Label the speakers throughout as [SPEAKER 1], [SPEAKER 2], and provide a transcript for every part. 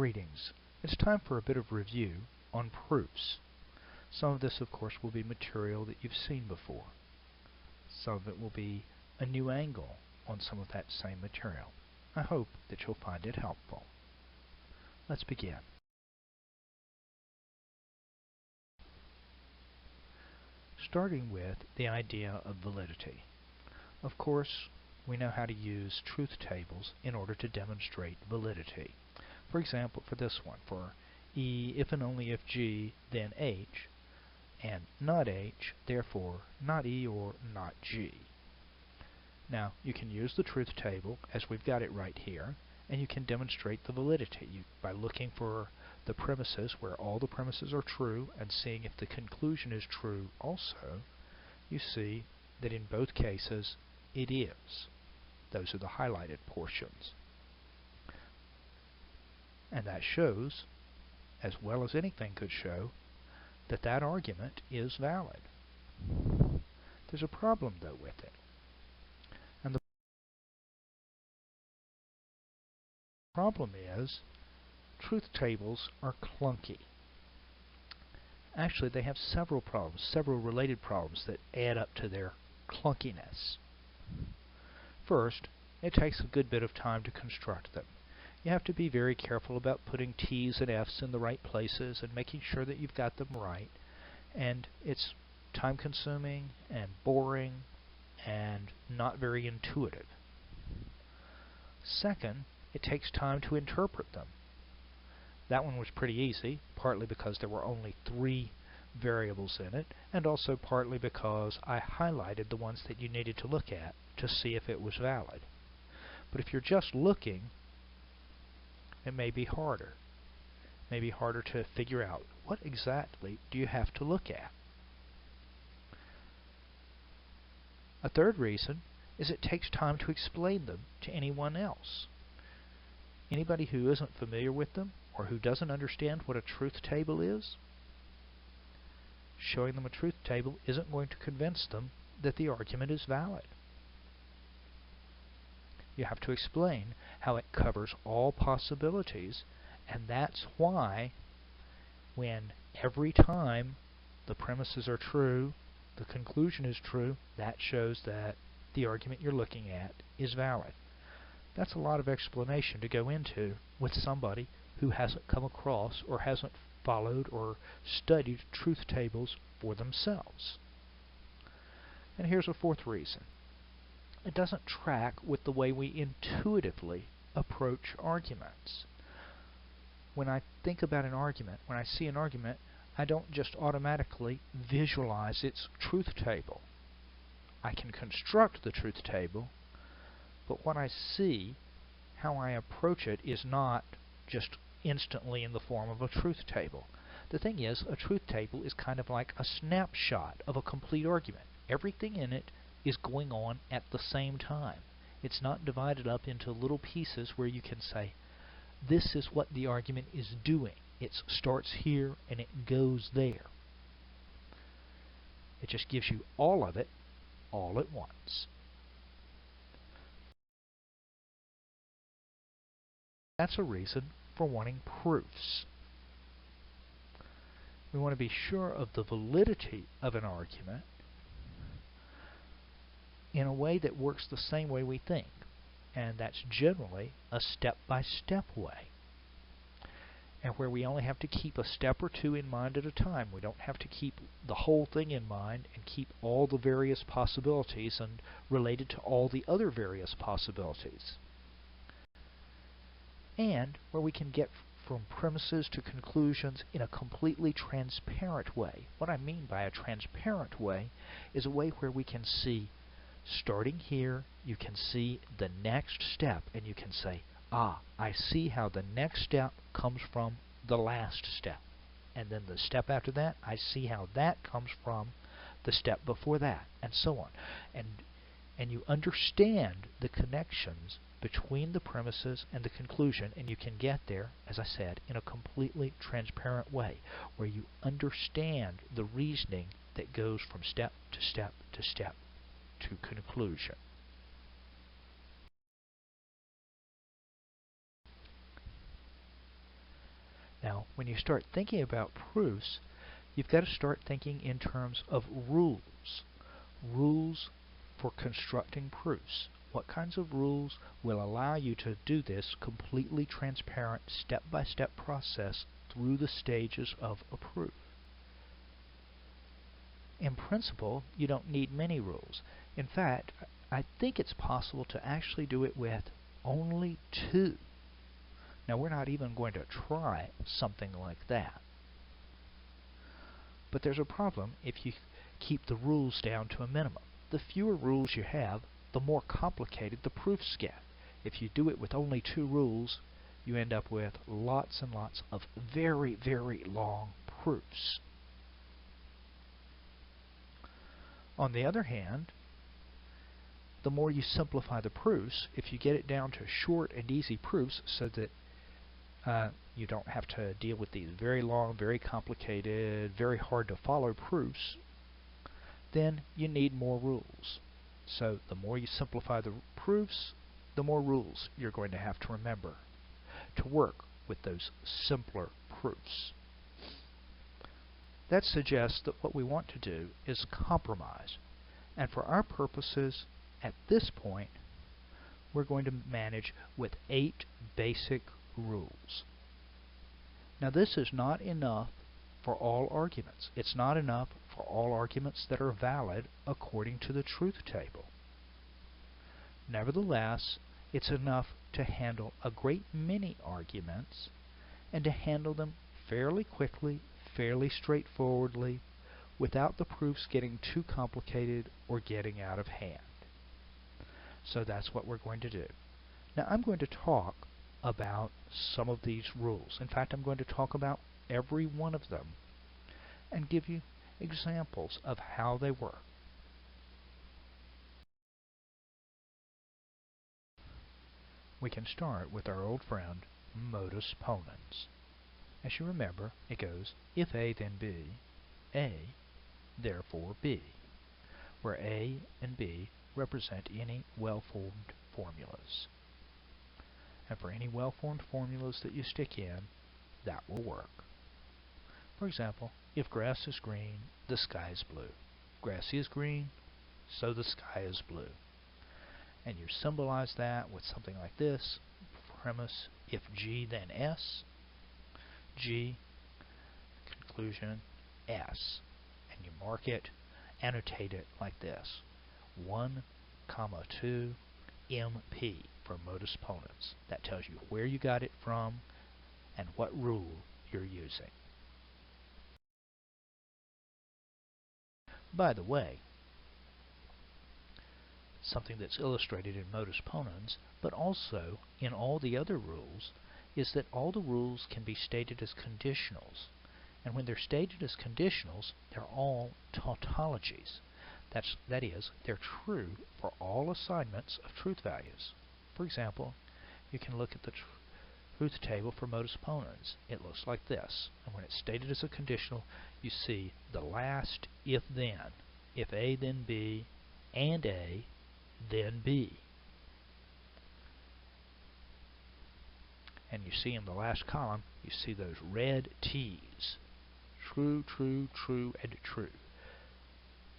[SPEAKER 1] Greetings. It's time for a bit of review on proofs. Some of this, of course, will be material that you've seen before. Some of it will be a new angle on some of that same material. I hope that you'll find it helpful. Let's begin. Starting with the idea of validity. Of course, we know how to use truth tables in order to demonstrate validity. For example, for this one, for E if and only if G, then H, and not H, therefore not E or not G. Now, you can use the truth table, as we've got it right here, and you can demonstrate the validity by looking for the premises where all the premises are true and seeing if the conclusion is true also. You see that in both cases it is. Those are the highlighted portions. And that shows, as well as anything could show, that that argument is valid. There's a problem, though, with it. And the problem is, truth tables are clunky. Actually, they have several problems, several related problems that add up to their clunkiness. First, it takes a good bit of time to construct them. You have to be very careful about putting T's and F's in the right places and making sure that you've got them right. And it's time-consuming and boring and not very intuitive. Second, it takes time to interpret them. That one was pretty easy, partly because there were only 3 variables in it, and also partly because I highlighted the ones that you needed to look at to see if it was valid. But if you're just looking, it may be harder. It may be harder to figure out what exactly do you have to look at. A third reason is it takes time to explain them to anyone else. Anybody who isn't familiar with them or who doesn't understand what a truth table is, showing them a truth table isn't going to convince them that the argument is valid. You have to explain how it covers all possibilities, and that's why when every time the premises are true, the conclusion is true, that shows that the argument you're looking at is valid. That's a lot of explanation to go into with somebody who hasn't come across or hasn't followed or studied truth tables for themselves. And here's a fourth reason. It doesn't track with the way we intuitively approach arguments. When I think about an argument, when I see an argument, I don't just automatically visualize its truth table. I can construct the truth table, but what I see, how I approach it, is not just instantly in the form of a truth table. The thing is, a truth table is kind of like a snapshot of a complete argument. Everything in it is going on at the same time. It's not divided up into little pieces where you can say, this is what the argument is doing. It starts here and it goes there. It just gives you all of it all at once. That's a reason for wanting proofs. We want to be sure of the validity of an argument in a way that works the same way we think, and that's generally a step-by-step way, and where we only have to keep a step or two in mind at a time. We don't have to keep the whole thing in mind and keep all the various possibilities and related to all the other various possibilities, and where we can get from premises to conclusions in a completely transparent way. What I mean by a transparent way is a way where we can see, starting here, you can see the next step, and you can say, I see how the next step comes from the last step. And then the step after that, I see how that comes from the step before that, and so on. And you understand the connections between the premises and the conclusion, and you can get there, as I said, in a completely transparent way, where you understand the reasoning that goes from step to step to step to conclusion. Now, when you start thinking about proofs, you've got to start thinking in terms of rules. Rules for constructing proofs. What kinds of rules will allow you to do this completely transparent, step-by-step process through the stages of a proof? In principle, you don't need many rules. In fact, I think it's possible to actually do it with only 2. Now, we're not even going to try something like that. But there's a problem if you keep the rules down to a minimum. The fewer rules you have, the more complicated the proofs get. If you do it with only 2 rules, you end up with lots and lots of very, very long proofs. On the other hand, the more you simplify the proofs, if you get it down to short and easy proofs so that you don't have to deal with these very long, very complicated, very hard to follow proofs, then you need more rules. So the more you simplify the proofs, the more rules you're going to have to remember to work with those simpler proofs. That suggests that what we want to do is compromise. And for our purposes, at this point, we're going to manage with 8 basic rules. Now, this is not enough for all arguments. It's not enough for all arguments that are valid according to the truth table. Nevertheless, it's enough to handle a great many arguments and to handle them fairly quickly, fairly straightforwardly, without the proofs getting too complicated or getting out of hand. So that's what we're going to do. Now, I'm going to talk about some of these rules. In fact, I'm going to talk about every one of them and give you examples of how they work. We can start with our old friend, modus ponens. As you remember, it goes, if A then B, A, therefore B, where A and B represent any well-formed formulas. And for any well-formed formulas that you stick in, that will work. For example, if grass is green, the sky is blue. Grass is green, so the sky is blue. And you symbolize that with something like this. Premise, if G then S, G, conclusion, S. And you mark it, annotate it like this. 1, 2, MP for modus ponens. That tells you where you got it from and what rule you're using. By the way, something that's illustrated in modus ponens, but also in all the other rules, is that all the rules can be stated as conditionals. And when they're stated as conditionals, they're all tautologies. That is, they're true for all assignments of truth values. For example, you can look at the truth table for modus ponens. It looks like this. And when it's stated as a conditional, you see the last if-then. If A then B, and A, then B. And you see in the last column, you see those red T's. True, true, true, and true.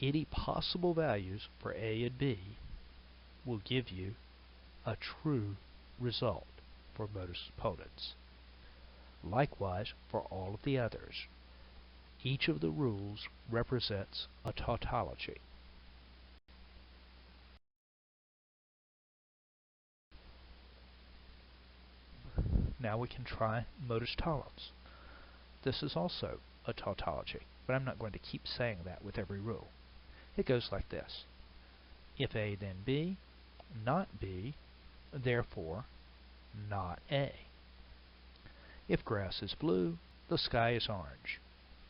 [SPEAKER 1] Any possible values for A and B will give you a true result for modus ponens. Likewise for all of the others. Each of the rules represents a tautology. Now we can try modus tollens. This is also a tautology, but I'm not going to keep saying that with every rule. It goes like this. If A then B, not B, therefore not A. If grass is blue, the sky is orange.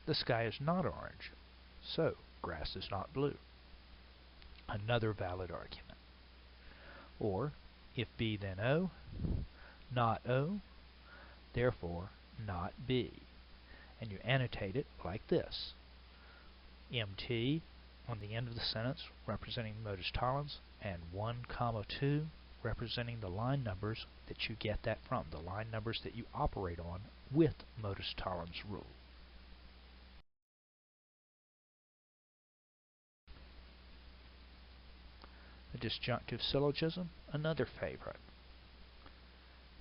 [SPEAKER 1] The sky is not orange, so grass is not blue. Another valid argument. Or, if B then O, not O, therefore not B. And you annotate it like this. MT on the end of the sentence representing modus tollens, and 1, 2 representing the line numbers that you get that from, the line numbers that you operate on with modus tollens rule. The disjunctive syllogism, another favorite.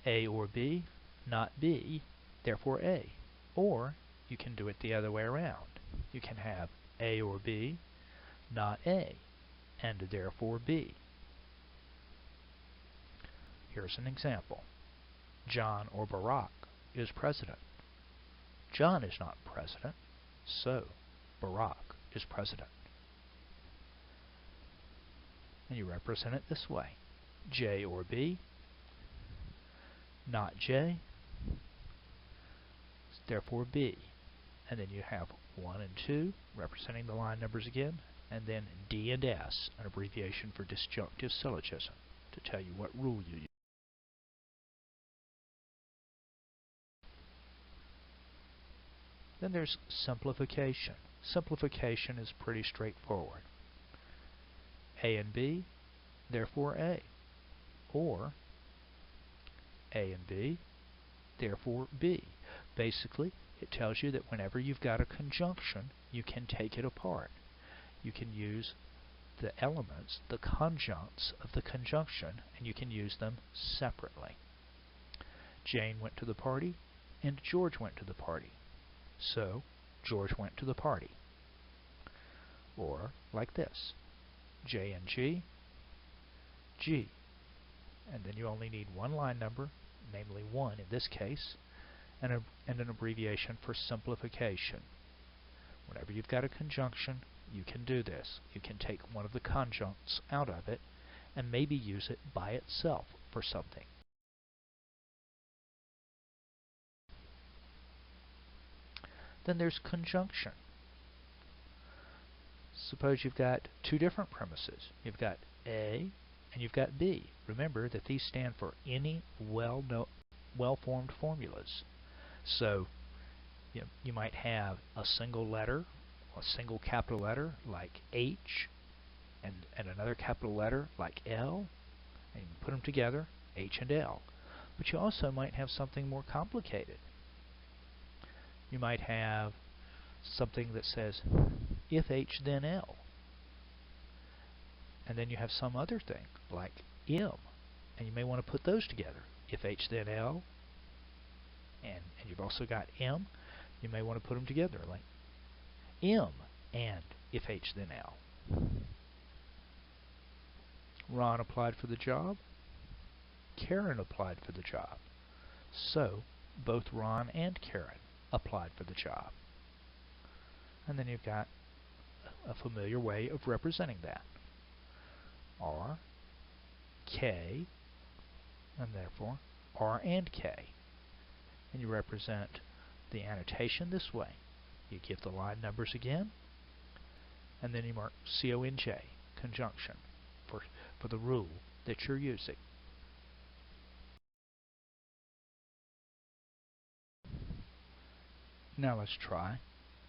[SPEAKER 1] A or B, not B, therefore A. Or you can do it the other way around. You can have A or B, not A, and therefore B. Here's an example. John or Barack is president. John is not president, so Barack is president. And you represent it this way. J or B, not J, therefore B. And then you have 1 and 2 representing the line numbers again, and then D and S, an abbreviation for disjunctive syllogism, to tell you what rule you use. Then there's simplification. Simplification is pretty straightforward. A and B, therefore A. Or A and B, therefore B. Basically, it tells you that whenever you've got a conjunction, you can take it apart. You can use the elements, the conjuncts of the conjunction, and you can use them separately. Jane went to the party, and George went to the party. So, George went to the party. Or, like this, J and G, G. And then you only need one line number, namely 1 in this case, and an abbreviation for simplification. Whenever you've got a conjunction, you can do this. You can take one of the conjuncts out of it and maybe use it by itself for something. Then there's conjunction. Suppose you've got two different premises. You've got A and you've got B. Remember that these stand for any well-formed formulas. So you might have a single letter, a single capital letter like H, and another capital letter like L, and you can put them together, H and L. But you also might have something more complicated. You might have something that says, if H then L. And then you have some other thing, like M. And you may want to put those together. If H then L, and you've also got M, you may want to put them together, like M and if H then L. Ron applied for the job. Karen applied for the job. So, both Ron and Karen applied for the job. And then you've got a familiar way of representing that. R, K, and therefore R and K. And you represent the annotation this way. You give the line numbers again, and then you mark CONJ, conjunction, for the rule that you're using. Now let's try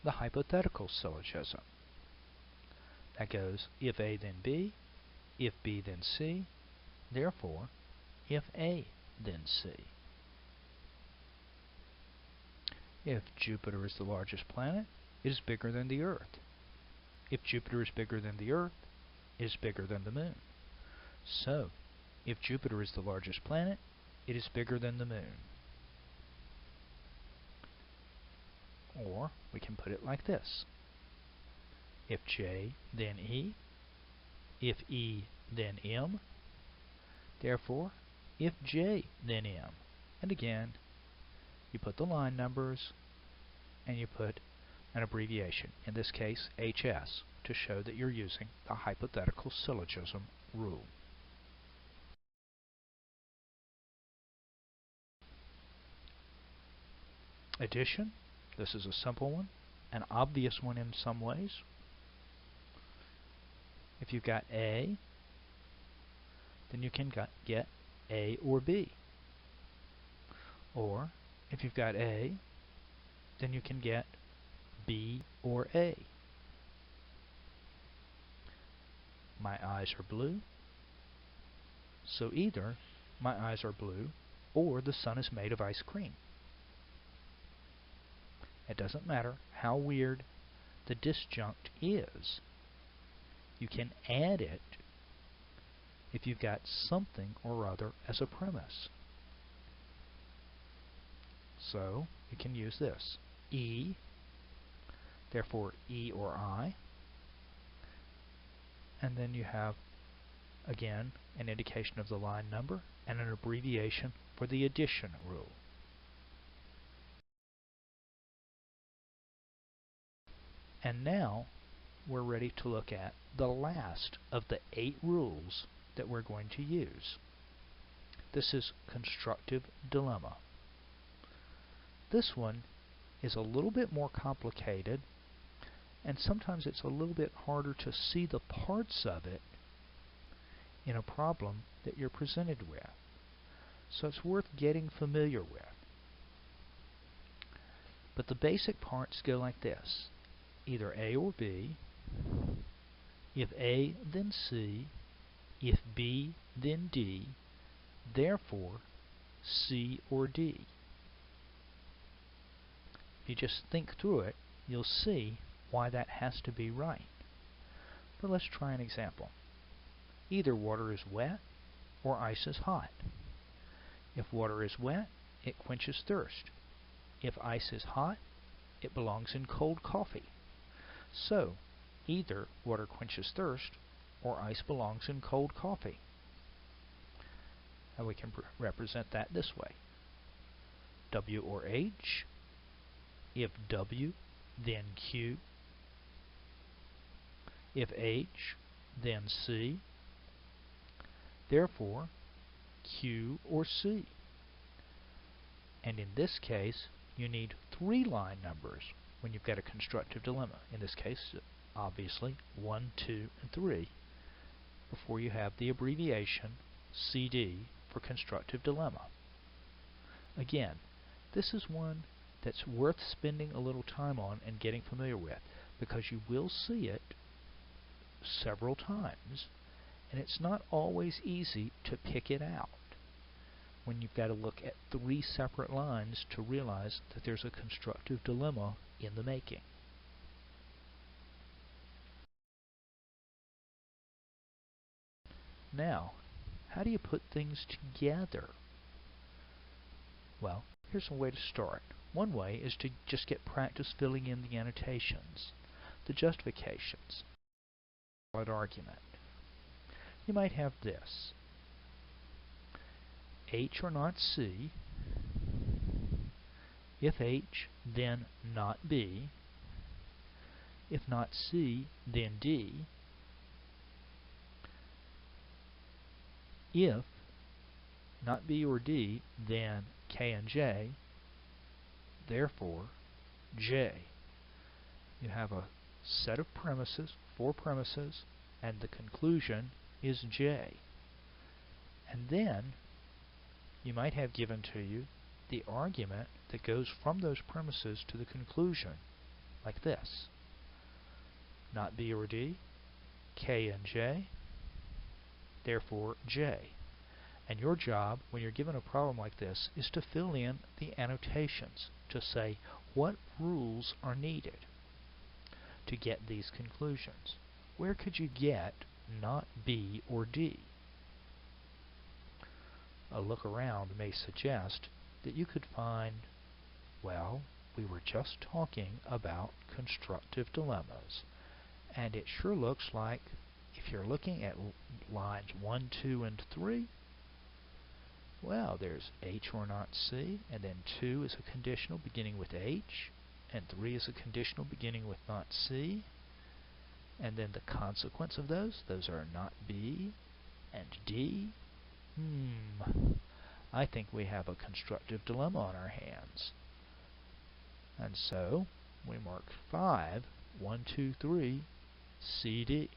[SPEAKER 1] the hypothetical syllogism. That goes, if A then B, if B then C, therefore, if A then C. If Jupiter is the largest planet, it is bigger than the Earth. If Jupiter is bigger than the Earth, it is bigger than the Moon. So, if Jupiter is the largest planet, it is bigger than the Moon. Or, we can put it like this. If J, then E. If E, then M. Therefore, if J, then M. And again, you put the line numbers, and you put an abbreviation, in this case HS, to show that you're using the hypothetical syllogism rule. Addition, this is a simple one, an obvious one in some ways. If you've got A, then you can get A or B. Or, if you've got A, then you can get B or A. My eyes are blue. So either my eyes are blue or the sun is made of ice cream. It doesn't matter how weird the disjunct is. You can add it if you've got something or other as a premise. So you can use this. E, therefore E or I. And then you have, again, an indication of the line number and an abbreviation for the addition rule. And now we're ready to look at the last of the 8 rules that we're going to use. This is constructive dilemma. This one is a little bit more complicated, and sometimes it's a little bit harder to see the parts of it in a problem that you're presented with. So it's worth getting familiar with. But the basic parts go like this. Either A or B. If A, then C. If B, then D. Therefore, C or D. If you just think through it, you'll see why that has to be right. But let's try an example. Either water is wet or ice is hot. If water is wet, it quenches thirst. If ice is hot, it belongs in cold coffee. So, either water quenches thirst or ice belongs in cold coffee. And we can represent that this way. W or H. If W, then Q. If H, then C. Therefore, Q or C. And in this case, you need 3 line numbers when you've got a constructive dilemma. In this case, obviously, 1, 2, and 3, before you have the abbreviation CD for constructive dilemma. Again, this is one that's worth spending a little time on and getting familiar with, because you will see it several times, and it's not always easy to pick it out when you've got to look at 3 separate lines to realize that there's a constructive dilemma in the making. Now, how do you put things together? Well, here's a way to start. One way is to just get practice filling in the annotations, the justifications, valid argument. You might have this. H or not C. If H, then not B. If not C, then D. If not B or D, then K and J. Therefore, J. You have a set of premises, 4 premises, and the conclusion is J. And then you might have given to you the argument that goes from those premises to the conclusion, like this. Not B or D, K and J, therefore J. And your job, when you're given a problem like this, is to fill in the annotations, to say what rules are needed to get these conclusions. Where could you get not B or D? A look around may suggest that you could find, well, we were just talking about constructive dilemmas, and it sure looks like if you're looking at lines 1, 2, and 3, well, there's H or not C, and then 2 is a conditional beginning with H, and 3 is a conditional beginning with not C, and then the consequence of those are not B and D. I think we have a constructive dilemma on our hands. And so, we mark 5, 1, 2, 3, CD.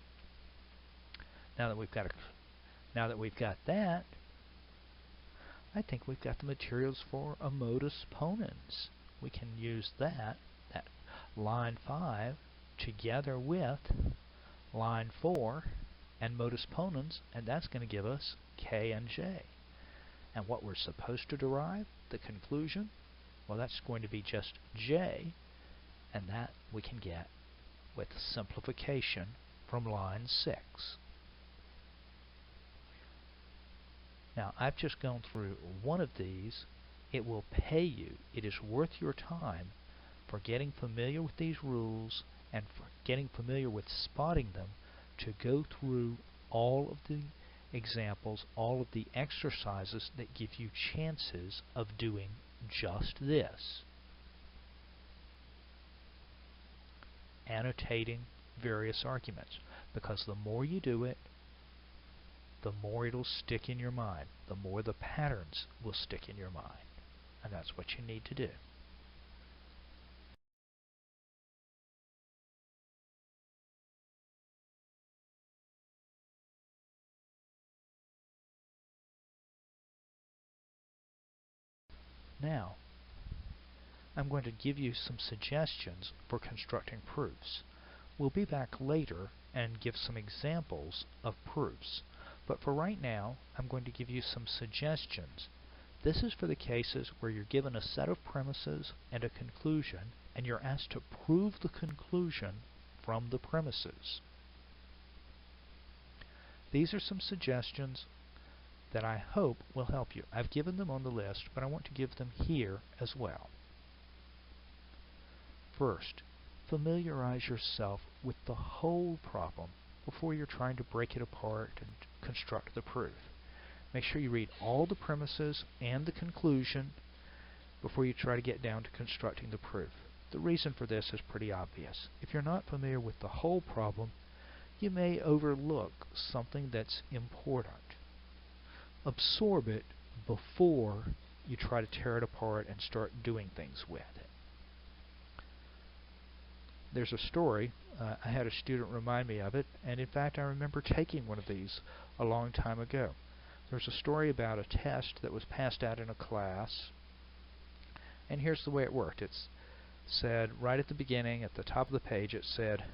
[SPEAKER 1] Now that we've got that, I think we've got the materials for a modus ponens. We can use that line 5, together with line 4 and modus ponens, and that's going to give us k and j. And what we're supposed to derive, the conclusion, well, that's going to be just j, and that we can get with simplification from line 6. Now, I've just gone through one of these. It will pay you. It is worth your time for getting familiar with these rules and for getting familiar with spotting them to go through all of the examples, all of the exercises that give you chances of doing just this. Annotating various arguments, because the more you do it, the more it'll stick in your mind, the more the patterns will stick in your mind, and that's what you need to do. Now, I'm going to give you some suggestions for constructing proofs. We'll be back later and give some examples of proofs, but for right now, I'm going to give you some suggestions. This is for the cases where you're given a set of premises and a conclusion, and you're asked to prove the conclusion from the premises. These are some suggestions that I hope will help you. I've given them on the list, but I want to give them here as well. First, familiarize yourself with the whole problem before you're trying to break it apart and construct the proof. Make sure you read all the premises and the conclusion before you try to get down to constructing the proof. The reason for this is pretty obvious. If you're not familiar with the whole problem, you may overlook something that's important. Absorb it before you try to tear it apart and start doing things with it. There's a story, I had a student remind me of it, and in fact I remember taking one of these a long time ago. There's a story about a test that was passed out in a class, and here's the way it worked. It said right at the beginning, at the top of the page, it said,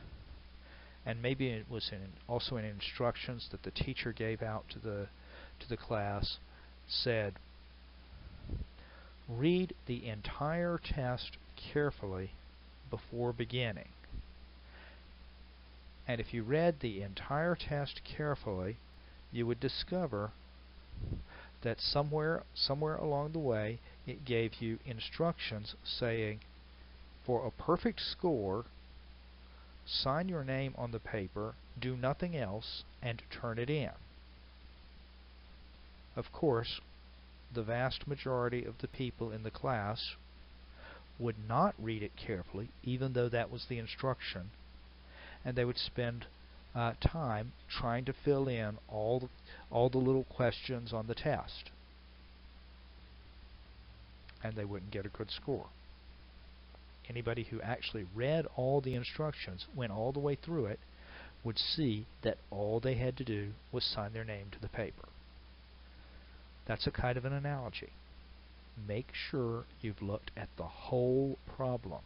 [SPEAKER 1] and maybe it was also in instructions that the teacher gave out to the class, said, read the entire test carefully before beginning. And if you read the entire test carefully, you would discover that somewhere along the way it gave you instructions saying, for a perfect score, sign your name on the paper, do nothing else, and turn it in. Of course, the vast majority of the people in the class would not read it carefully, even though that was the instruction, and they would spend time trying to fill in all the little questions on the test, and they wouldn't get a good score. Anybody who actually read all the instructions, went all the way through it, would see that all they had to do was sign their name to the paper. That's a kind of an analogy. Make sure you've looked at the whole problem.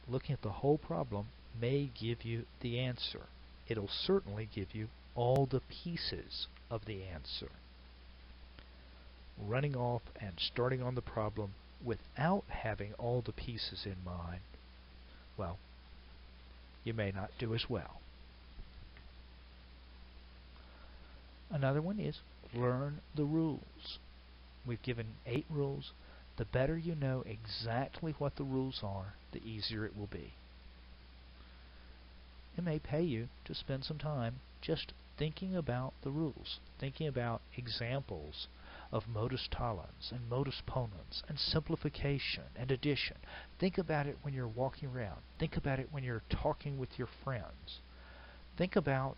[SPEAKER 1] Looking at the whole problem may give you the answer. It'll certainly give you all the pieces of the answer. Running off and starting on the problem without having all the pieces in mind, well, you may not do as well. Another one is learn the rules. We've given 8 rules. The better you know exactly what the rules are, the easier it will be. It may pay you to spend some time just thinking about the rules, thinking about examples of modus tollens and modus ponens and simplification and addition. Think about it when you're walking around. Think about it when you're talking with your friends. Think about,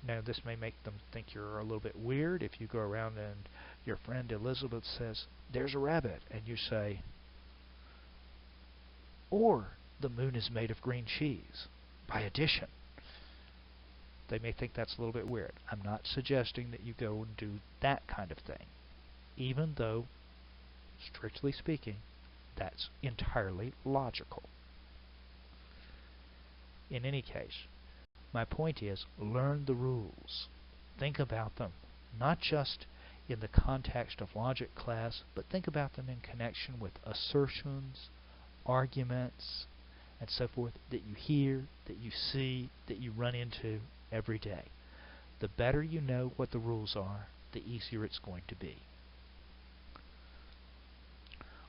[SPEAKER 1] now this may make them think you're a little bit weird if you go around and your friend Elizabeth says, there's a rabbit, and you say, or the moon is made of green cheese, by addition. They may think that's a little bit weird. I'm not suggesting that you go and do that kind of thing, even though, strictly speaking, that's entirely logical. In any case, My point is, learn the rules. Think about them, not just in the context of logic class, but think about them in connection with assertions, arguments, and so forth that you hear, that you see, that you run into every day. The better you know what the rules are, the easier it's going to be.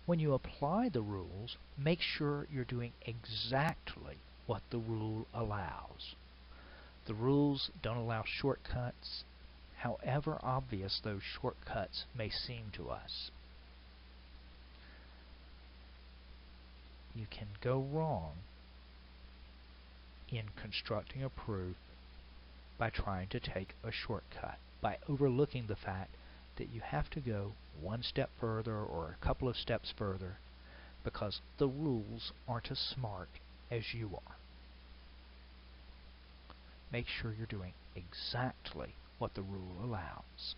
[SPEAKER 1] When you apply the rules, make sure you're doing exactly what the rule allows. The rules don't allow shortcuts, however obvious those shortcuts may seem to us. You can go wrong in constructing a proof by trying to take a shortcut, by overlooking the fact that you have to go one step further or a couple of steps further because the rules aren't as smart as you are. Make sure you're doing exactly what the rule allows.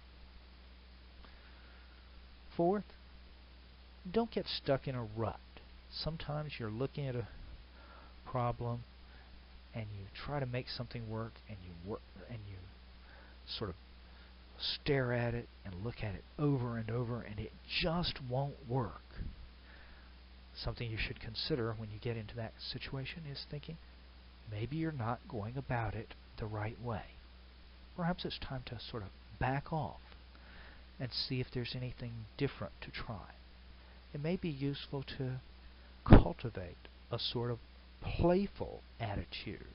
[SPEAKER 1] Fourth, don't get stuck in a rut. Sometimes you're looking at a problem and you try to make something work and you sort of stare at it and look at it over and over and it just won't work. Something you should consider when you get into that situation is thinking, maybe you're not going about it the right way. Perhaps it's time to sort of back off and see if there's anything different to try. It may be useful to cultivate a sort of playful attitude.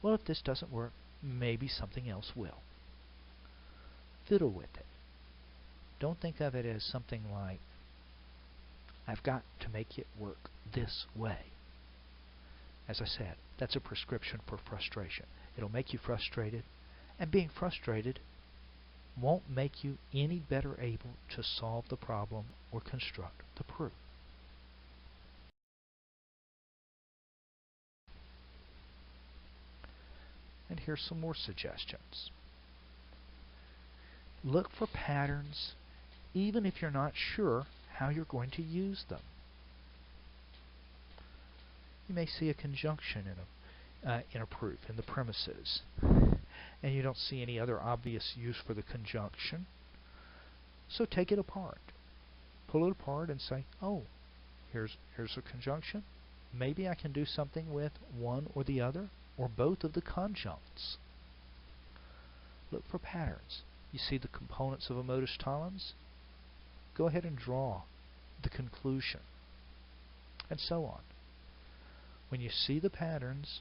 [SPEAKER 1] Well, if this doesn't work, maybe something else will. Fiddle with it. Don't think of it as something like, I've got to make it work this way. As I said, that's a prescription for frustration. It'll make you frustrated, and being frustrated won't make you any better able to solve the problem or construct the proof. And here's some more suggestions. Look for patterns even if you're not sure how you're going to use them. You may see a conjunction in a proof, in the premises, and you don't see any other obvious use for the conjunction. So take it apart. Pull it apart and say, oh, here's a conjunction. Maybe I can do something with one or the other, or both of the conjuncts. Look for patterns. You see the components of a modus tollens? Go ahead and draw the conclusion, and so on. When you see the patterns,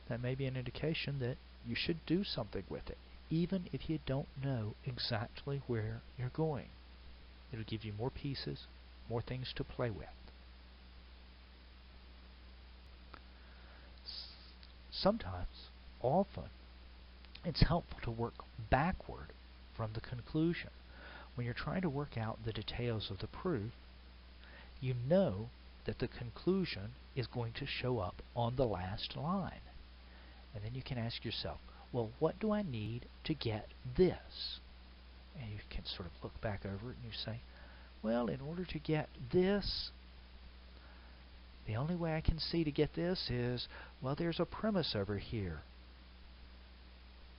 [SPEAKER 1] that may be an indication that you should do something with it, even if you don't know exactly where you're going. It'll give you more pieces, more things to play with. Sometimes, often, it's helpful to work backward from the conclusion. When you're trying to work out the details of the proof, you know that the conclusion is going to show up on the last line. And then you can ask yourself, well, what do I need to get this? And you can sort of look back over it and you say, well, in order to get this, the only way I can see to get this is, well, there's a premise over here.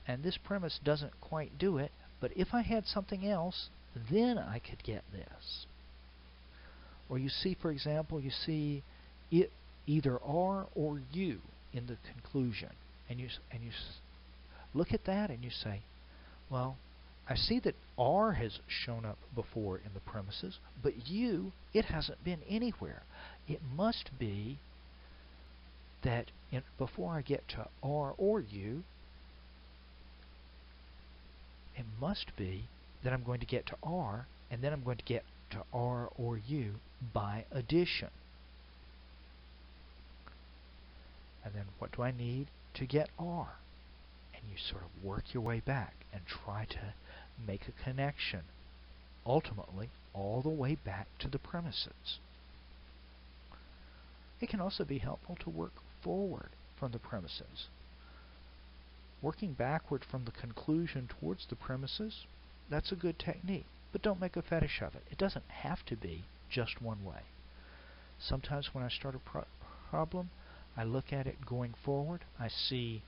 [SPEAKER 1] And this premise doesn't quite do it, but if I had something else, then I could get this. Or you see, for example, you see it either R or U in the conclusion. And you look at that and you say, well, I see that R has shown up before in the premises, but U, it hasn't been anywhere. It must be that before I get to R or U, it must be that I'm going to get to R, and then I'm going to get to R or U by addition. And then what do I need to get R? And you sort of work your way back and try to make a connection, ultimately all the way back to the premises. It can also be helpful to work forward from the premises. Working backward from the conclusion towards the premises, that's a good technique, but don't make a fetish of it. It doesn't have to be just one way. Sometimes when I start a problem, I look at it going forward. I see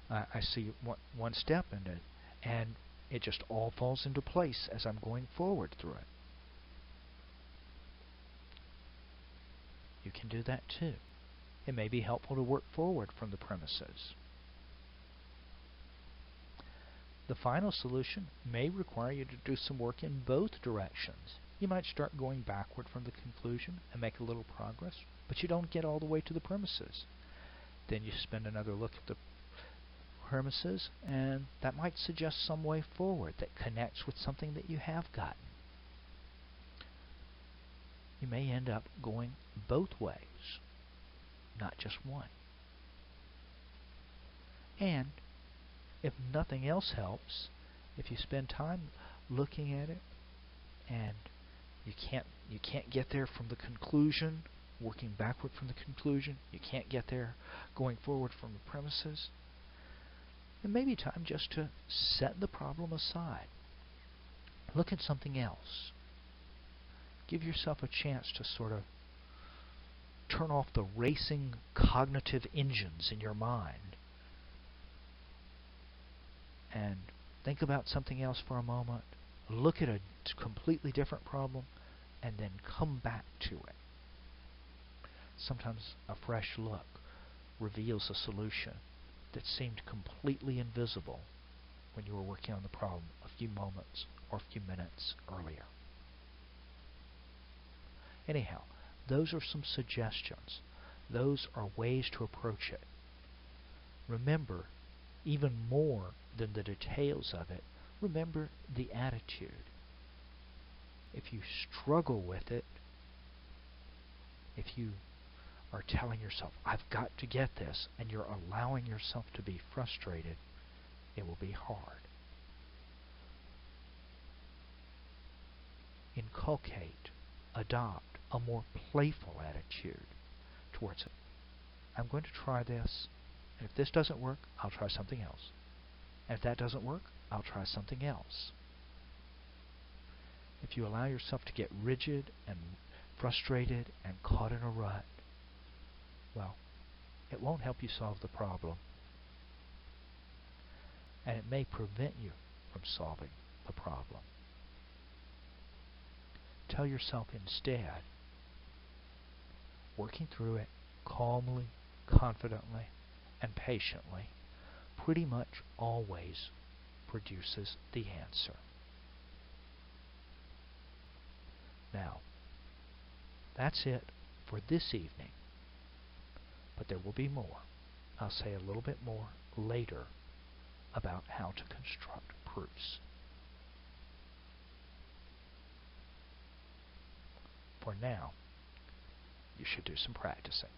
[SPEAKER 1] one step in it, and it just all falls into place as I'm going forward through it. You can do that too. It may be helpful to work forward from the premises. The final solution may require you to do some work in both directions. You might start going backward from the conclusion and make a little progress, but you don't get all the way to the premises. Then you spend another look at the premises, and that might suggest some way forward that connects with something that you have gotten. You may end up going both ways, not just one. And if nothing else helps, if you spend time looking at it and you can't get there from the conclusion, working backward from the conclusion, you can't get there going forward from the premises, it may be time just to set the problem aside. Look at something else. Give yourself a chance to sort of turn off the racing cognitive engines in your mind and think about something else for a moment. Look at a completely different problem and then come back to it. Sometimes a fresh look reveals a solution that seemed completely invisible when you were working on the problem a few moments or a few minutes earlier. Anyhow, those are some suggestions. Those are ways to approach it. Remember, even more than the details of it, remember the attitude. If you struggle with it, if you are telling yourself, I've got to get this, and you're allowing yourself to be frustrated, it will be hard. Inculcate, adopt a more playful attitude towards it. I'm going to try this, and if this doesn't work, I'll try something else. And if that doesn't work, I'll try something else. If you allow yourself to get rigid and frustrated and caught in a rut, well, it won't help you solve the problem. And it may prevent you from solving the problem. Tell yourself instead, working through it calmly, confidently, and patiently pretty much always produces the answer. Now, that's it for this evening, but there will be more. I'll say a little bit more later about how to construct proofs. For now, you should do some practicing.